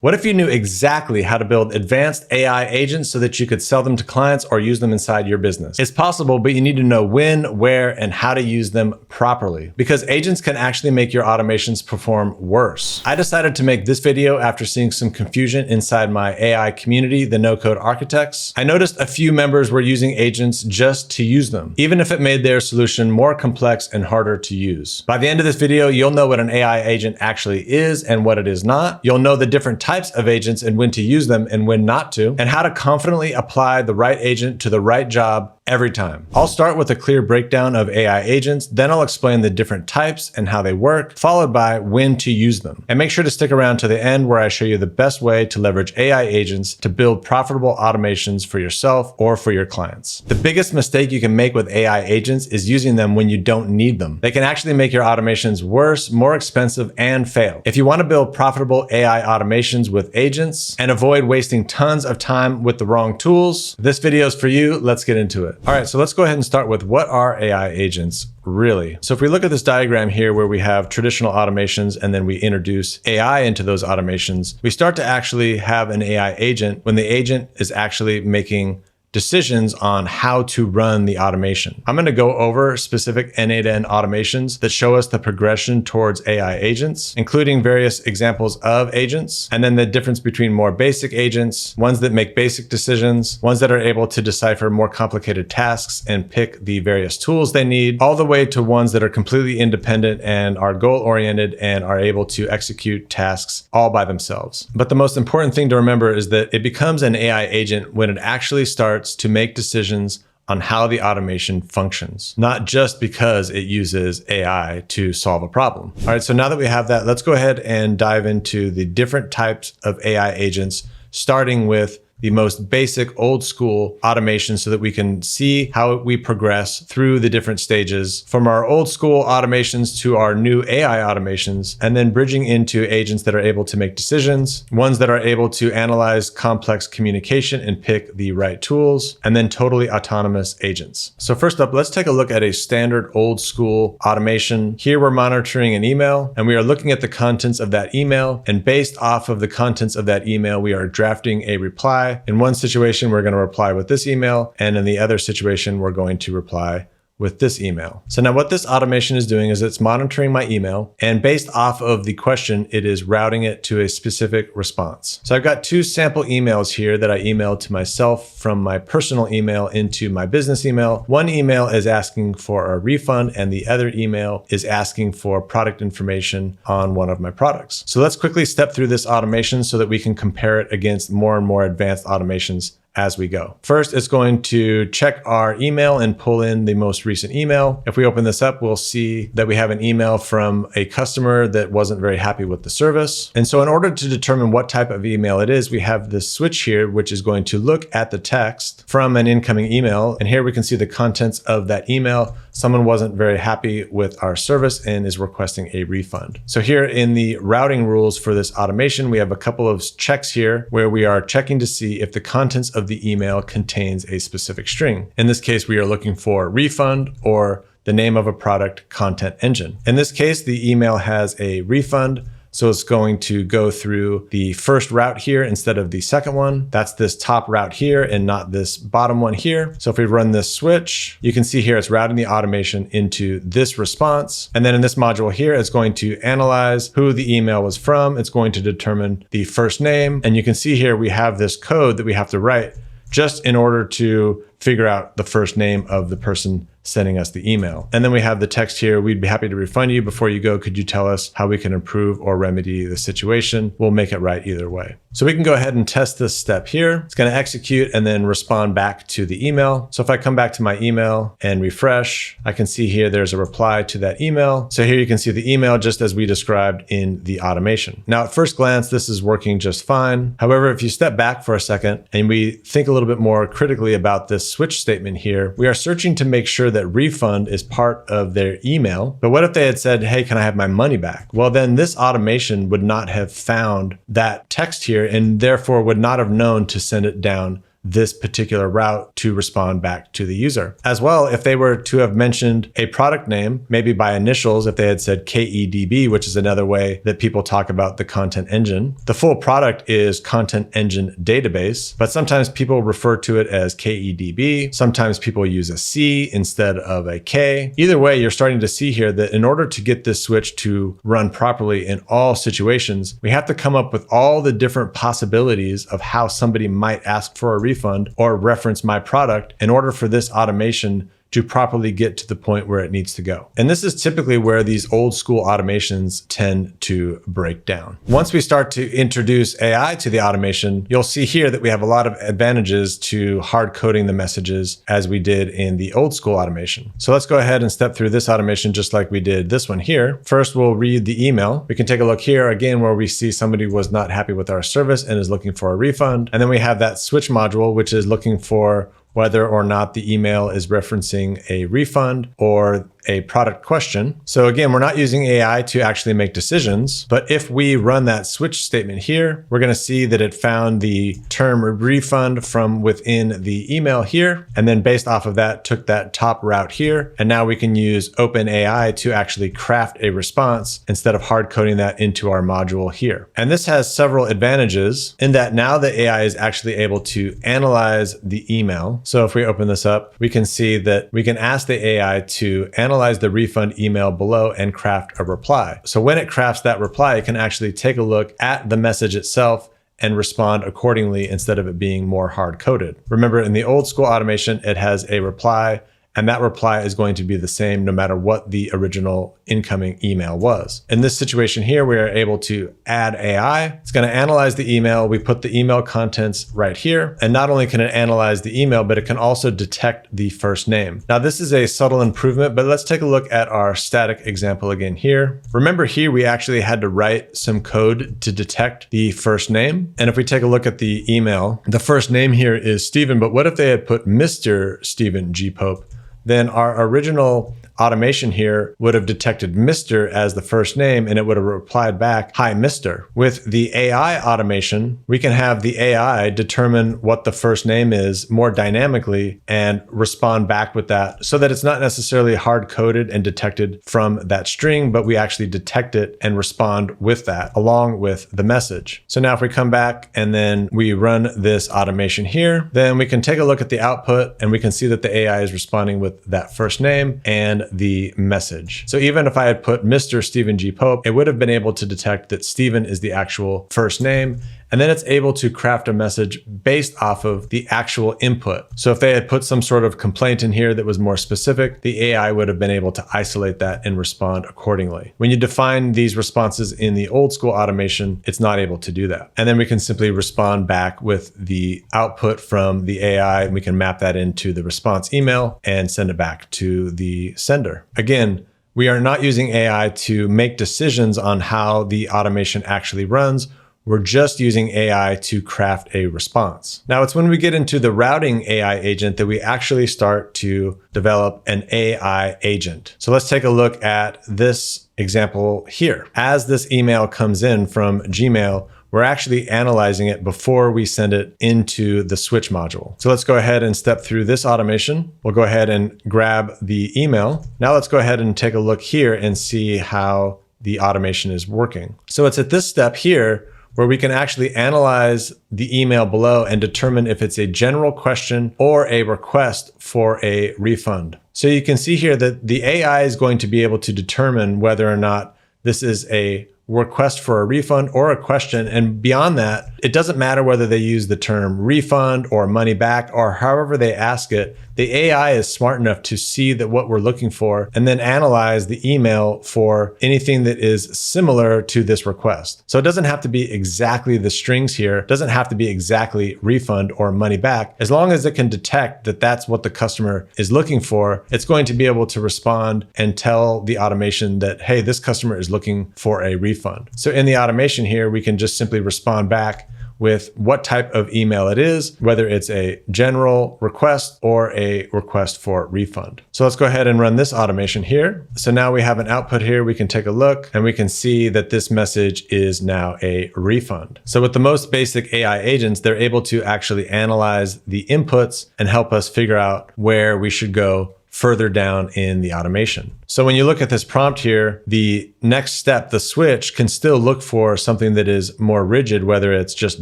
What if you knew exactly how to build advanced AI agents so that you could sell them to clients or use them inside your business? It's possible, but you need to know when, where, and how to use them properly, because agents can actually make your automations perform worse. I decided to make this video after seeing some confusion inside my AI community, the no-code architects. I noticed a few members were using agents just to use them, even if it made their solution more complex and harder to use. By the end of this video, you'll know what an AI agent actually is and what it is not. You'll know the different types of agents and when to use them and when not to, and how to confidently apply the right agent to the right job every time. I'll start with a clear breakdown of AI agents, then I'll explain the different types and how they work, followed by when to use them. And make sure to stick around to the end where I show you the best way to leverage AI agents to build profitable automations for yourself or for your clients. The biggest mistake you can make with AI agents is using them when you don't need them. They can actually make your automations worse, more expensive, and fail. If you want to build profitable AI automations with agents and avoid wasting tons of time with the wrong tools, this video is for you. Let's get into it. All right, so let's go ahead and start with what are AI agents really? So if we look at this diagram here where we have traditional automations and then we introduce AI into those automations, we start to actually have an AI agent when the agent is actually making decisions on how to run the automation. I'm going to go over specific end-to-end automations that show us the progression towards AI agents, including various examples of agents, and then the difference between more basic agents, ones that make basic decisions, ones that are able to decipher more complicated tasks and pick the various tools they need, all the way to ones that are completely independent and are goal-oriented and are able to execute tasks all by themselves. But the most important thing to remember is that it becomes an AI agent when it actually starts to make decisions on how the automation functions, not just because it uses AI to solve a problem. All right, so now that we have that, let's go ahead and dive into the different types of AI agents, starting with the most basic old school automation so that we can see how we progress through the different stages from our old school automations to our new AI automations, and then bridging into agents that are able to make decisions, ones that are able to analyze complex communication and pick the right tools, and then totally autonomous agents. So first up, let's take a look at a standard old school automation. Here we're monitoring an email and we are looking at the contents of that email, and based off of the contents of that email, we are drafting a reply. In one situation, we're going to reply with this email, and in the other situation, we're going to reply with this email. So now what this automation is doing is it's monitoring my email, and based off of the question, it is routing it to a specific response. So I've got two sample emails here that I emailed to myself from my personal email into my business email. One email is asking for a refund, and the other email is asking for product information on one of my products. So let's quickly step through this automation so that we can compare it against more and more advanced automations as we go. First, it's going to check our email and pull in the most recent email. If we open this up, we'll see that we have an email from a customer that wasn't very happy with the service. And so in order to determine what type of email it is, we have this switch here, which is going to look at the text from an incoming email. And here we can see the contents of that email. Someone wasn't very happy with our service and is requesting a refund. So here in the routing rules for this automation, we have a couple of checks here where we are checking to see if the contents of the email contains a specific string. In this case, we are looking for refund or the name of a product content engine. In this case, the email has a refund, so it's going to go through the first route here instead of the second one. That's this top route here and not this bottom one here. So if we run this switch, you can see here it's routing the automation into this response. And then in this module here, it's going to analyze who the email was from. It's going to determine the first name. And you can see here we have this code that we have to write just in order to figure out the first name of the person sending us the email. And then we have the text here. We'd be happy to refund you. Before you go, could you tell us how we can improve or remedy the situation? We'll make it right either way. So we can go ahead and test this step here. It's going to execute and then respond back to the email. So if I come back to my email and refresh, I can see here there's a reply to that email. So here you can see the email just as we described in the automation. Now at first glance, this is working just fine. However, if you step back for a second and we think a little bit more critically about this switch statement here, we are searching to make sure that refund is part of their email. But what if they had said, hey, can I have my money back? Well, then this automation would not have found that text here and therefore would not have known to send it down this particular route to respond back to the user. As well, if they were to have mentioned a product name, maybe by initials, if they had said KEDB, which is another way that people talk about the content engine. The full product is Content Engine Database, but sometimes people refer to it as KEDB. Sometimes people use a C instead of a K. Either way, you're starting to see here that in order to get this switch to run properly in all situations, we have to come up with all the different possibilities of how somebody might ask for a refund or reference my product in order for this automation to properly get to the point where it needs to go. And this is typically where these old school automations tend to break down. Once we start to introduce AI to the automation, you'll see here that we have a lot of advantages to hard coding the messages as we did in the old school automation. So let's go ahead and step through this automation just like we did this one here. First, we'll read the email. We can take a look here again where we see somebody was not happy with our service and is looking for a refund. And then we have that switch module, which is looking for whether or not the email is referencing a refund or a product question. So again, we're not using AI to actually make decisions, but if we run that switch statement here, we're going to see that it found the term refund from within the email here. And then based off of that, took that top route here. And now we can use OpenAI to actually craft a response instead of hard coding that into our module here. And this has several advantages in that now the AI is actually able to analyze the email. So if we open this up, we can see that we can ask the AI to analyze the refund email below and craft a reply. So when it crafts that reply, it can actually take a look at the message itself and respond accordingly instead of it being more hard coded. Remember, in the old school automation, it has a reply, and that reply is going to be the same no matter what the original incoming email was. In this situation here, we are able to add AI. It's going to analyze the email. We put the email contents right here. And not only can it analyze the email, but it can also detect the first name. Now, this is a subtle improvement, but let's take a look at our static example again here. Remember here, we actually had to write some code to detect the first name. And if we take a look at the email, the first name here is Stephen, but what if they had put Mr. Stephen G. Pope? Then our original automation here would have detected Mr. as the first name and it would have replied back, "Hi, Mr." With the AI automation, we can have the AI determine what the first name is more dynamically and respond back with that so that it's not necessarily hard coded and detected from that string, but we actually detect it and respond with that along with the message. So now if we come back and then we run this automation here, then we can take a look at the output and we can see that the AI is responding with that first name and the message. So even if I had put Mr. Stephen G. Pope, it would have been able to detect that Stephen is the actual first name. And then it's able to craft a message based off of the actual input. So if they had put some sort of complaint in here that was more specific, the AI would have been able to isolate that and respond accordingly. When you define these responses in the old school automation, it's not able to do that. And then we can simply respond back with the output from the AI, and we can map that into the response email and send it back to the sender. Again, we are not using AI to make decisions on how the automation actually runs. We're just using AI to craft a response. Now, it's when we get into the routing AI agent that we actually start to develop an AI agent. So let's take a look at this example here. As this email comes in from Gmail, we're actually analyzing it before we send it into the switch module. So let's go ahead and step through this automation. We'll go ahead and grab the email. Now let's go ahead and take a look here and see how the automation is working. So it's at this step here where we can actually analyze the email below and determine if it's a general question or a request for a refund. So you can see here that the AI is going to be able to determine whether or not this is a request for a refund or a question. And beyond that, it doesn't matter whether they use the term refund or money back or however they ask it. The AI is smart enough to see that what we're looking for and then analyze the email for anything that is similar to this request. So it doesn't have to be exactly the strings here. It doesn't have to be exactly refund or money back. As long as it can detect that that's what the customer is looking for, it's going to be able to respond and tell the automation that, hey, this customer is looking for a refund. So in the automation here, we can just simply respond back with what type of email it is, whether it's a general request or a request for refund. So let's go ahead and run this automation here. So now we have an output here. We can take a look and we can see that this message is now a refund. So with the most basic AI agents, they're able to actually analyze the inputs and help us figure out where we should go further down in the automation. So when you look at this prompt here, the next step, the switch, can still look for something that is more rigid, whether it's just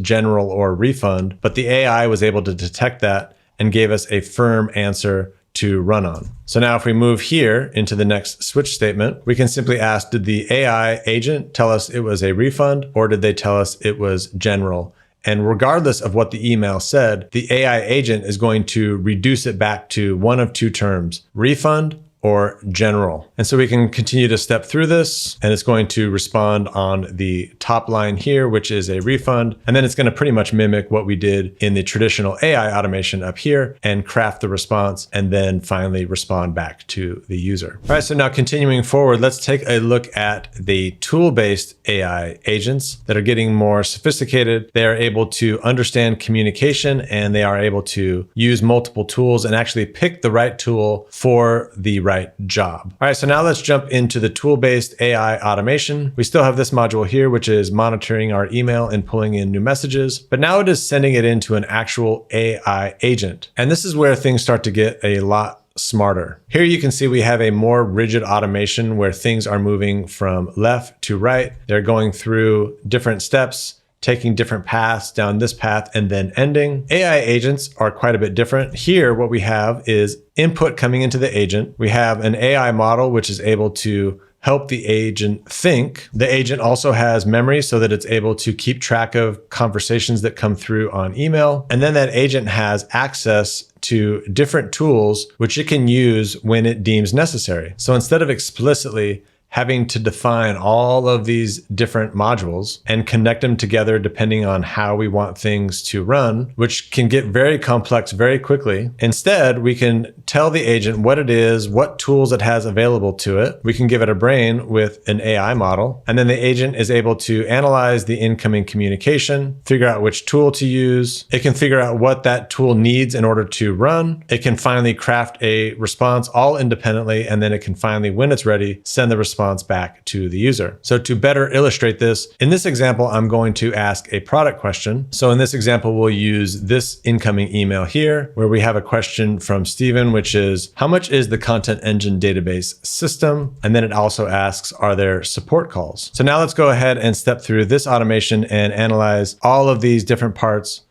general or refund, but the AI was able to detect that and gave us a firm answer to run on. So now if we move here into the next switch statement, we can simply ask, did the AI agent tell us it was a refund, or did they tell us it was general? And regardless of what the email said, the AI agent is going to reduce it back to one of two terms: refund or general. And so we can continue to step through this, and it's going to respond on the top line here, which is a refund. And then it's going to pretty much mimic what we did in the traditional AI automation up here and craft the response and then finally respond back to the user. All right, so now continuing forward, let's take a look at the tool-based AI agents that are getting more sophisticated. They are able to understand communication, and they are able to use multiple tools and actually pick the right tool for the right job. All right, so now let's jump into the tool-based AI automation. We still have this module here, which is monitoring our email and pulling in new messages, but now it is sending it into an actual AI agent. And this is where things start to get a lot smarter. Here you can see we have a more rigid automation where things are moving from left to right. They're going through different steps, taking different paths down this path and then ending. AI agents are quite a bit different. Here, what we have is input coming into the agent. We have an AI model, which is able to help the agent think. The agent also has memory so that it's able to keep track of conversations that come through on email. And then that agent has access to different tools, which it can use when it deems necessary. So instead of explicitly having to define all of these different modules and connect them together depending on how we want things to run, which can get very complex very quickly. Instead, we can tell the agent what it is, what tools it has available to it. We can give it a brain with an AI model, and then the agent is able to analyze the incoming communication, figure out which tool to use. It can figure out what that tool needs in order to run. It can finally craft a response all independently, and then it can finally, when it's ready, send the response back to the user. So to better illustrate this, in this example, I'm going to ask a product question. So in this example, we'll use this incoming email here, where we have a question from Steven, which is, how much is the content engine database system? And then it also asks, are there support calls? So now let's go ahead and step through this automation and analyze all of these different parts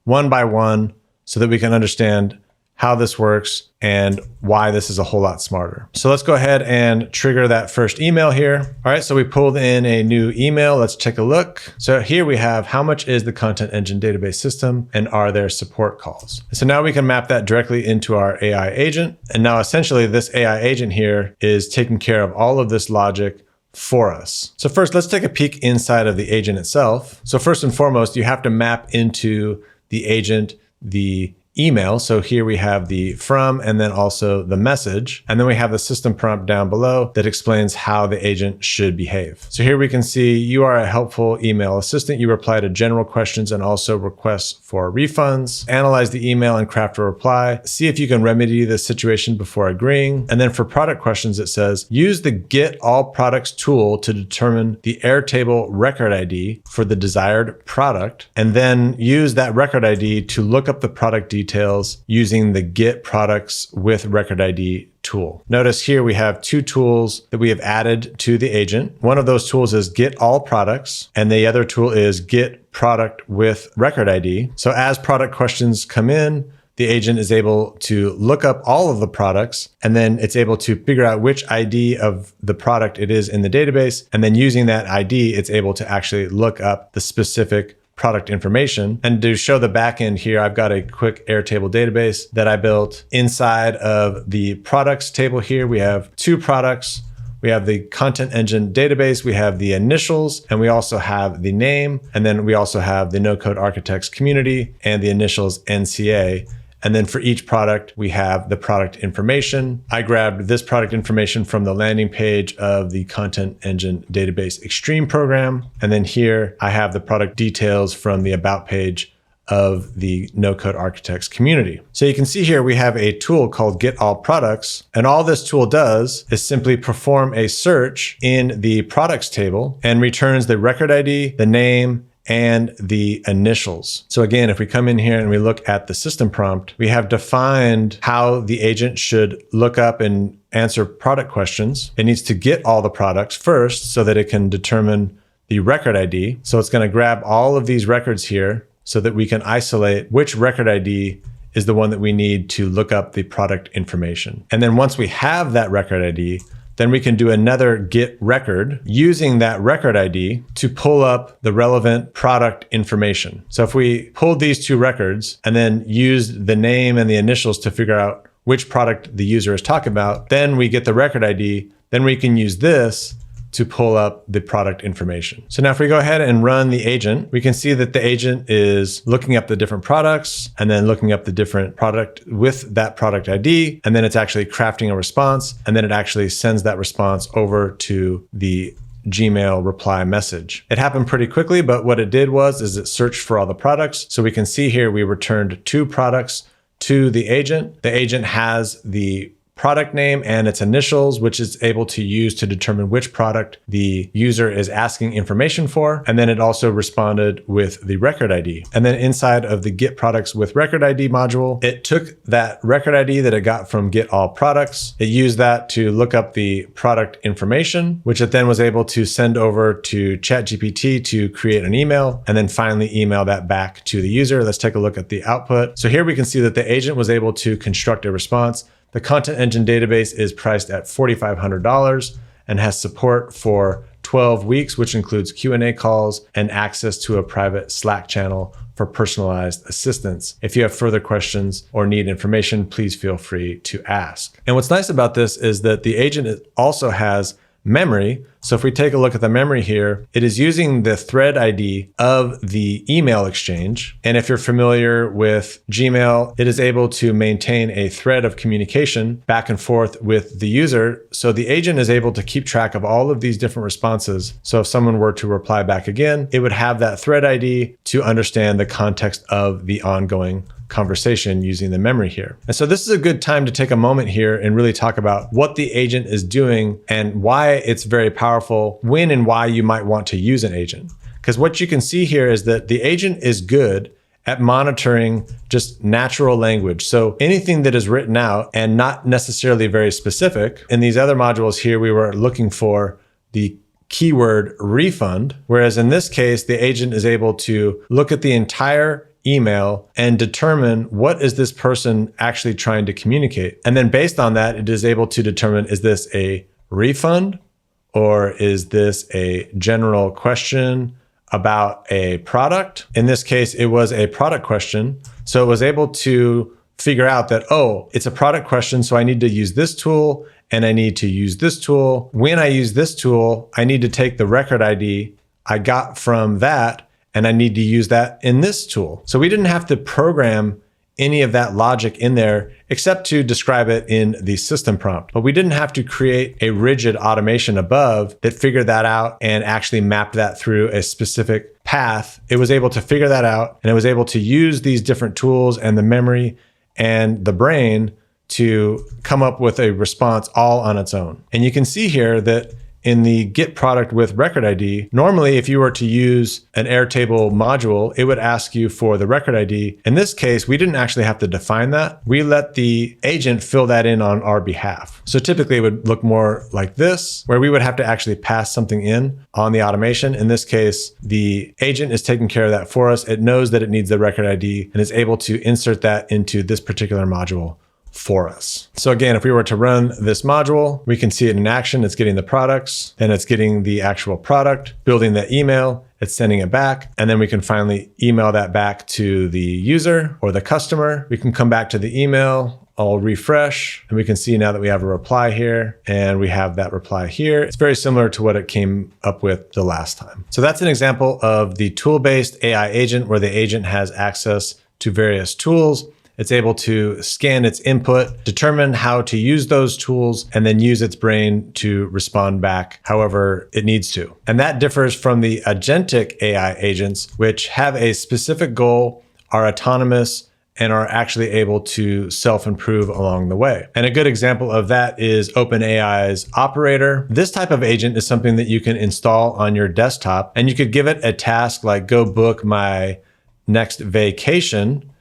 one by one so that we can understand how this works and why this is a whole lot smarter. So let's go ahead and trigger that first email here. All right, so we pulled in a new email. Let's take a look. So here we have, how much is the content engine database system and are there support calls? So now we can map that directly into our AI agent. And now essentially this AI agent here is taking care of all of this logic for us. So first, let's take a peek inside of the agent itself. So first and foremost, you have to map into the agent the email. So here we have the from and then also the message. And then we have the system prompt down below that explains how the agent should behave. So here we can see you are a helpful email assistant. You reply to general questions and also requests for refunds. Analyze the email and craft a reply. See if you can remedy the situation before agreeing. And then for product questions, it says, use the get all products tool to determine the Airtable record ID for the desired product. And then use that record ID to look up the product details using the get products with record ID tool. Notice here we have two tools that we have added to the agent. One of those tools is get all products, and the other tool is get product with record ID. So as product questions come in, the agent is able to look up all of the products, and then it's able to figure out which ID of the product it is in the database. And then using that ID, it's able to actually look up the specific product information. And to show the back end here, I've got a quick Airtable database that I built. Inside of the products table here, we have two products. We have the content engine database, we have the initials, and we also have the name. And then we also have the no code architects community and the initials NCA. And then for each product, we have the product information. I grabbed this product information from the landing page of the Content Engine Database Extreme program. And then here I have the product details from the About page of the No Code Architects community. So you can see here we have a tool called Get All Products. And all this tool does is simply perform a search in the products table and returns the record ID, the name, and the initials. So again, if we come in here and we look at the system prompt, we have defined how the agent should look up and answer product questions. It needs to get all the products first so that it can determine the record ID. So it's going to grab all of these records here so that we can isolate which record ID is the one that we need to look up the product information. And then once we have that record ID, then we can do another get record using that record ID to pull up the relevant product information. So if we pulled these two records and then used the name and the initials to figure out which product the user is talking about, then we get the record ID, then we can use this to pull up the product information. So now if we go ahead and run the agent, we can see that the agent is looking up the different products and then looking up the different product with that product ID. And then it's actually crafting a response. And then it actually sends that response over to the Gmail reply message. It happened pretty quickly, but what it did is it searched for all the products. So we can see here, we returned 2 products to the agent. The agent has the product name and its initials, which is able to use to determine which product the user is asking information for. And then it also responded with the record ID. And then inside of the Get Products with Record ID module, it took that record ID that it got from Get All Products. It used that to look up the product information, which it then was able to send over to ChatGPT to create an email, and then finally email that back to the user. Let's take a look at the output. So here we can see that the agent was able to construct a response. The Content Engine database is priced at $4,500 and has support for 12 weeks, which includes Q&A calls and access to a private Slack channel for personalized assistance. If you have further questions or need information, please feel free to ask. And what's nice about this is that the agent also has memory. So if we take a look at the memory here, it is using the thread ID of the email exchange. And if you're familiar with Gmail, it is able to maintain a thread of communication back and forth with the user. So the agent is able to keep track of all of these different responses. So if someone were to reply back again, it would have that thread ID to understand the context of the ongoing conversation using the memory here. And so this is a good time to take a moment here and really talk about what the agent is doing and why it's very powerful, when and why you might want to use an agent. Because what you can see here is that the agent is good at monitoring just natural language. So anything that is written out and not necessarily very specific. In these other modules here, we were looking for the keyword refund, whereas in this case, the agent is able to look at the entire email and determine what is this person actually trying to communicate. And then based on that, it is able to determine, is this a refund or is this a general question about a product? In this case, it was a product question. So it was able to figure out that, oh, it's a product question, so I need to use this tool and I need to use this tool. When I use this tool, I need to take the record ID I got from that and I need to use that in this tool. So we didn't have to program any of that logic in there except to describe it in the system prompt. But we didn't have to create a rigid automation above that figured that out and actually mapped that through a specific path. It was able to figure that out, and it was able to use these different tools and the memory and the brain to come up with a response all on its own. And you can see here that in the Get Product with Record ID, normally if you were to use an Airtable module, it would ask you for the record ID. In this case, we didn't actually have to define that. We let the agent fill that in on our behalf. So typically it would look more like this, where we would have to actually pass something in on the automation. In this case, the agent is taking care of that for us. It knows that it needs the record ID and is able to insert that into this particular module for us. So again, if we were to run this module, we can see it in action. It's getting the products, then it's getting the actual product, building the email, it's sending it back, and then we can finally email that back to the user or the customer. We can come back to the email, I'll refresh, and we can see now that we have a reply here, and we have that reply here. It's very similar to what it came up with the last time. So that's an example of the tool-based AI agent, where the agent has access to various tools It's able to scan its input, determine how to use those tools, and then use its brain to respond back however it needs to. And that differs from the agentic AI agents, which have a specific goal, are autonomous, and are actually able to self-improve along the way. And a good example of that is OpenAI's Operator. This type of agent is something that you can install on your desktop, and you could give it a task like go book my next vacation.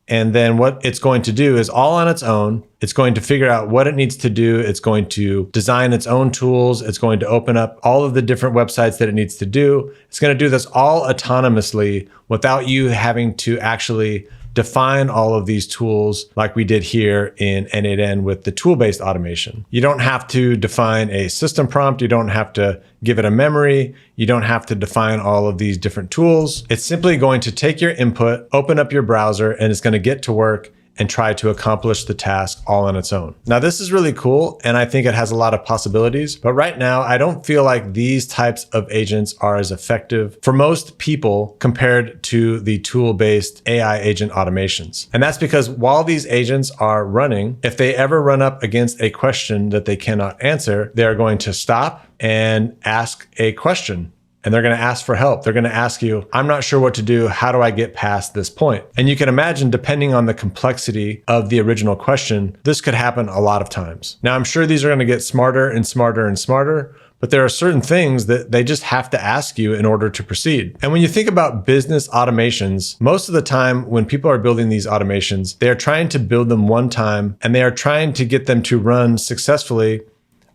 And then what it's going to do is all on its own. It's going to figure out what it needs to do. It's going to design its own tools. It's going to open up all of the different websites that it needs to do. It's going to do this all autonomously without you having to actually define all of these tools like we did here in N8N with the tool-based automation. You don't have to define a system prompt. You don't have to give it a memory. You don't have to define all of these different tools. It's simply going to take your input, open up your browser, and it's going to get to work and try to accomplish the task all on its own. Now, this is really cool, and I think it has a lot of possibilities, but right now, I don't feel like these types of agents are as effective for most people compared to the tool-based AI agent automations. And that's because while these agents are running, if they ever run up against a question that they cannot answer, they are going to stop and ask a question. And they're going to ask for help. They're going to ask you, I'm not sure what to do. How do I get past this point? And you can imagine, depending on the complexity of the original question, this could happen a lot of times. Now, I'm sure these are going to get smarter and smarter and smarter, but there are certain things that they just have to ask you in order to proceed. And when you think about business automations, most of the time when people are building these automations, they are trying to build them one time, and they are trying to get them to run successfully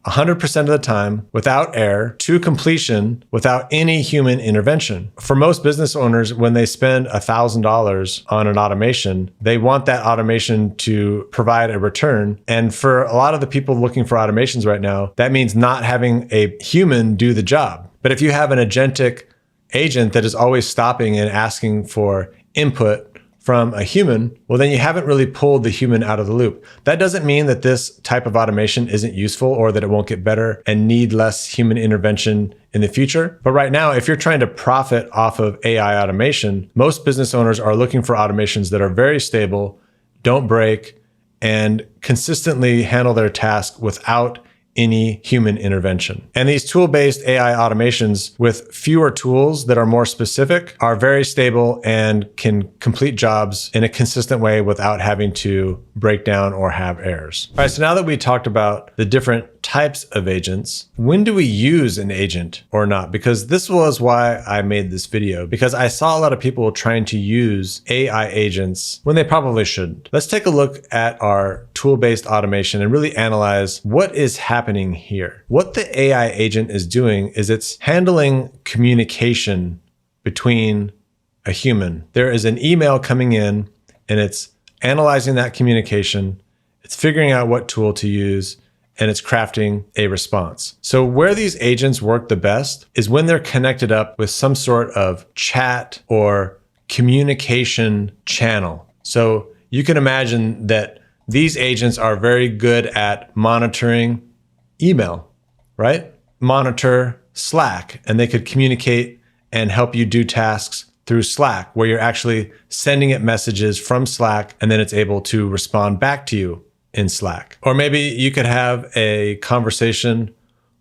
100% of the time without error to completion without any human intervention. For most business owners, when they spend $1,000 on an automation, they want that automation to provide a return. And for a lot of the people looking for automations right now, that means not having a human do the job. But if you have an agentic agent that is always stopping and asking for input from a human, well, then you haven't really pulled the human out of the loop. That doesn't mean that this type of automation isn't useful or that it won't get better and need less human intervention in the future. But right now, if you're trying to profit off of AI automation, most business owners are looking for automations that are very stable, don't break, and consistently handle their task without any human intervention. And these tool-based AI automations with fewer tools that are more specific are very stable and can complete jobs in a consistent way without having to break down or have errors. All right, so now that we talked about the different types of agents, when do we use an agent or not? Because this was why I made this video, because I saw a lot of people trying to use AI agents when they probably shouldn't. Let's take a look at our tool-based automation and really analyze what is happening here. What the AI agent is doing is it's handling communication between a human. There is an email coming in and it's analyzing that communication, it's figuring out what tool to use, and it's crafting a response. So where these agents work the best is when they're connected up with some sort of chat or communication channel. So you can imagine that these agents are very good at monitoring email, right? Monitor Slack, and they could communicate and help you do tasks through Slack, where you're actually sending it messages from Slack, and then it's able to respond back to you in Slack. Or maybe you could have a conversation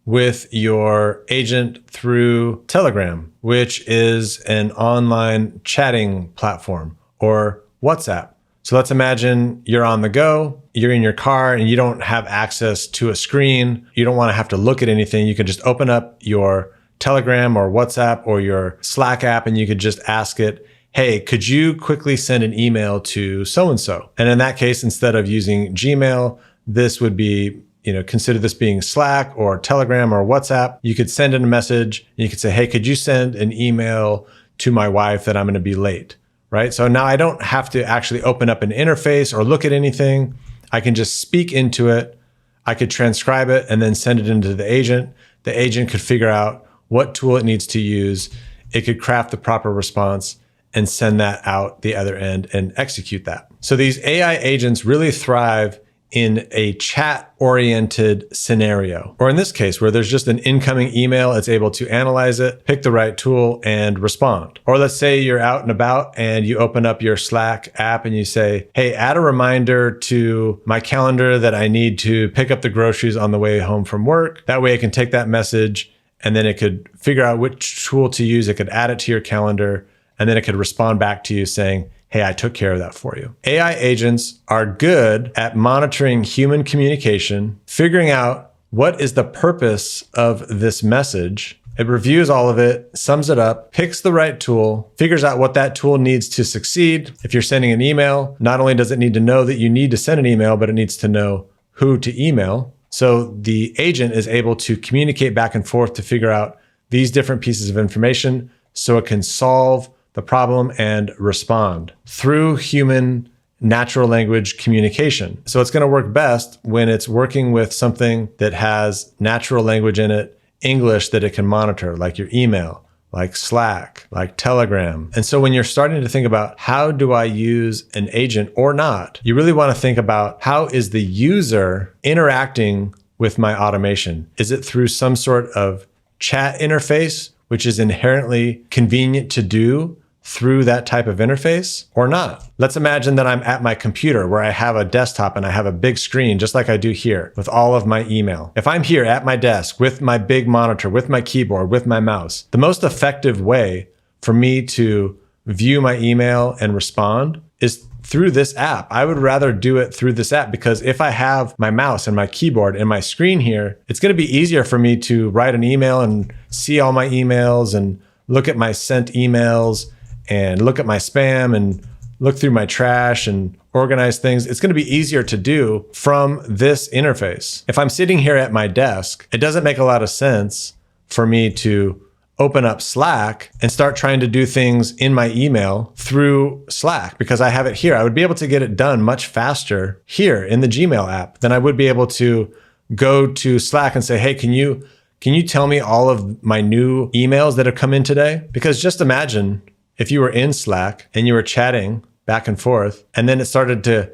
with your agent through Telegram, which is an online chatting platform, or WhatsApp. So let's imagine you're on the go, you're in your car, and you don't have access to a screen. You don't want to have to look at anything. You can just open up your Telegram or WhatsApp or your Slack app, and you could just ask it, hey, could you quickly send an email to so-and-so? And in that case, instead of using Gmail, this would be, consider this being Slack or Telegram or WhatsApp. You could send in a message and you could say, hey, could you send an email to my wife that I'm going to be late, right? So now I don't have to actually open up an interface or look at anything. I can just speak into it. I could transcribe it and then send it into the agent. The agent could figure out what tool it needs to use. It could craft the proper response and send that out the other end and execute that. So these AI agents really thrive in a chat-oriented scenario. Or in this case, where there's just an incoming email, it's able to analyze it, pick the right tool, and respond. Or let's say you're out and about and you open up your Slack app and you say, hey, add a reminder to my calendar that I need to pick up the groceries on the way home from work. That way I can take that message and then it could figure out which tool to use. It could add it to your calendar, and then it could respond back to you saying, hey, I took care of that for you. AI agents are good at monitoring human communication, figuring out what is the purpose of this message. It reviews all of it, sums it up, picks the right tool, figures out what that tool needs to succeed. If you're sending an email, not only does it need to know that you need to send an email, but it needs to know who to email. So the agent is able to communicate back and forth to figure out these different pieces of information so it can solve the problem and respond through human natural language communication. So it's going to work best when it's working with something that has natural language in it, English that it can monitor, like your email, like Slack, like Telegram. And so when you're starting to think about how do I use an agent or not, you really want to think about how is the user interacting with my automation? Is it through some sort of chat interface, which is inherently convenient to do through that type of interface or not? Let's imagine that I'm at my computer where I have a desktop and I have a big screen just like I do here with all of my email. If I'm here at my desk with my big monitor, with my keyboard, with my mouse, the most effective way for me to view my email and respond is through this app. I would rather do it through this app because if I have my mouse and my keyboard and my screen here, it's going to be easier for me to write an email and see all my emails and look at my sent emails and look at my spam and look through my trash and organize things. It's going to be easier to do from this interface. If I'm sitting here at my desk, it doesn't make a lot of sense for me to open up Slack and start trying to do things in my email through Slack because I have it here. I would be able to get it done much faster here in the Gmail app than I would be able to go to Slack and say, hey, can you tell me all of my new emails that have come in today? Because just imagine if you were in Slack and you were chatting back and forth, and then it started to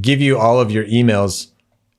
give you all of your emails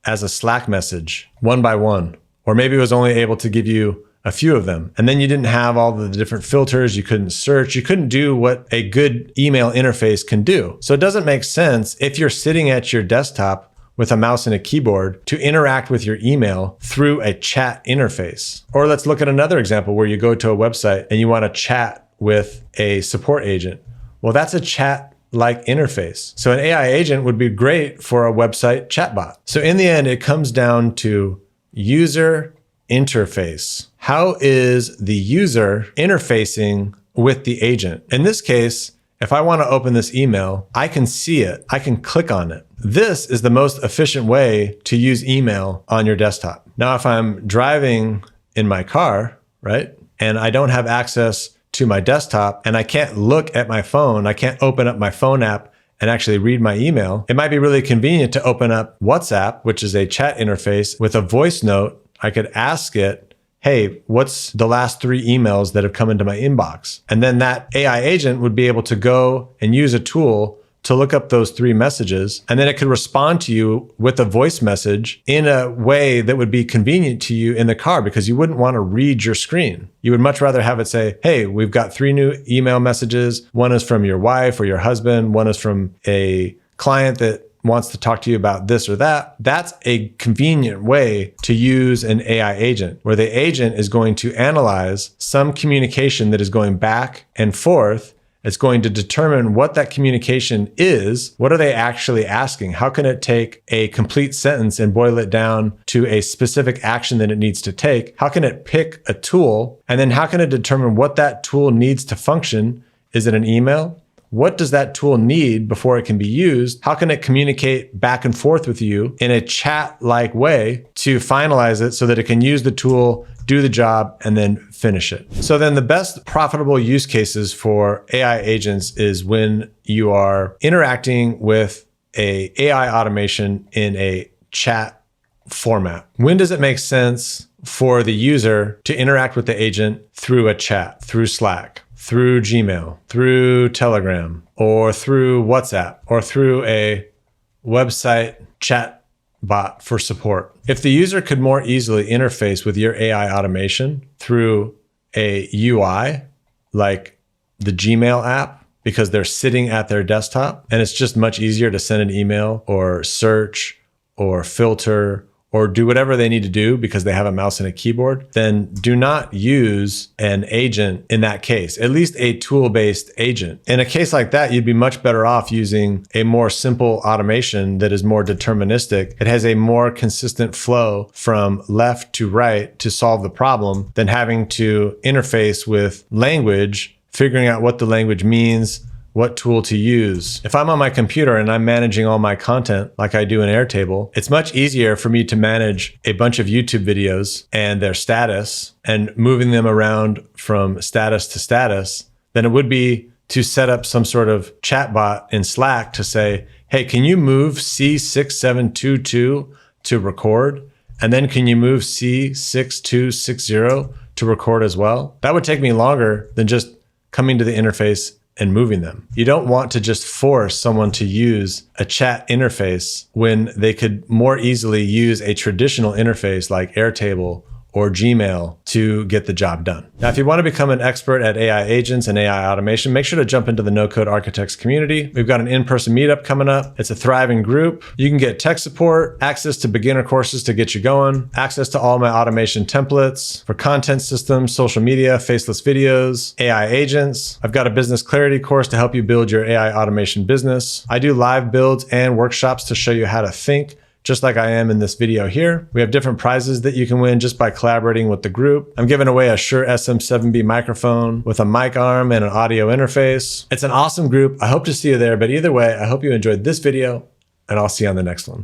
as a Slack message, one by one, or maybe it was only able to give you a few of them. And then you didn't have all the different filters. You couldn't search. You couldn't do what a good email interface can do. So it doesn't make sense if you're sitting at your desktop with a mouse and a keyboard to interact with your email through a chat interface. Or let's look at another example where you go to a website and you want to chat with a support agent. Well, that's a chat-like interface. So an AI agent would be great for a website chatbot. So in the end, it comes down to user interface. How is the user interfacing with the agent? In this case, if I want to open this email, I can see it. I can click on it. This is the most efficient way to use email on your desktop. Now, if I'm driving in my car, right, and I don't have access to my desktop and I can't look at my phone, I can't open up my phone app and actually read my email, it might be really convenient to open up WhatsApp, which is a chat interface with a voice note. I could ask it, hey, what's the last 3 emails that have come into my inbox? And then that AI agent would be able to go and use a tool to look up those 3 messages. And then it could respond to you with a voice message in a way that would be convenient to you in the car because you wouldn't want to read your screen. You would much rather have it say, hey, we've got 3 new email messages. One is from your wife or your husband. One is from a client that wants to talk to you about this or that. That's a convenient way to use an AI agent, where the agent is going to analyze some communication that is going back and forth. It's going to determine what that communication is. What are they actually asking? How can it take a complete sentence and boil it down to a specific action that it needs to take? How can it pick a tool? And then how can it determine what that tool needs to function? Is it an email? What does that tool need before it can be used? How can it communicate back and forth with you in a chat-like way to finalize it so that it can use the tool, do the job, and then finish it? So then the best profitable use cases for AI agents is when you are interacting with a AI automation in a chat format. When does it make sense for the user to interact with the agent through a chat, through Slack, through Gmail, through Telegram, or through WhatsApp, or through a website chat bot for support. If the user could more easily interface with your AI automation through a UI like the Gmail app, because they're sitting at their desktop and it's just much easier to send an email or search or filter or do whatever they need to do because they have a mouse and a keyboard, then do not use an agent in that case, at least a tool-based agent. In a case like that, you'd be much better off using a more simple automation that is more deterministic. It has a more consistent flow from left to right to solve the problem than having to interface with language, figuring out what the language means, what tool to use. If I'm on my computer and I'm managing all my content like I do in Airtable, it's much easier for me to manage a bunch of YouTube videos and their status and moving them around from status to status than it would be to set up some sort of chatbot in Slack to say, hey, can you move C6722 to record? And then can you move C6260 to record as well? That would take me longer than just coming to the interface and moving them. You don't want to just force someone to use a chat interface when they could more easily use a traditional interface like Airtable or Gmail to get the job done. Now, if you want to become an expert at AI agents and AI automation, make sure to jump into the No Code Architects community. We've got an in-person meetup coming up. It's a thriving group. You can get tech support, access to beginner courses to get you going, access to all my automation templates for content systems, social media, faceless videos, AI agents. I've got a business clarity course to help you build your AI automation business. I do live builds and workshops to show you how to think, just like I am in this video here. We have different prizes that you can win just by collaborating with the group. I'm giving away a Shure SM7B microphone with a mic arm and an audio interface. It's an awesome group. I hope to see you there, but either way, I hope you enjoyed this video and I'll see you on the next one.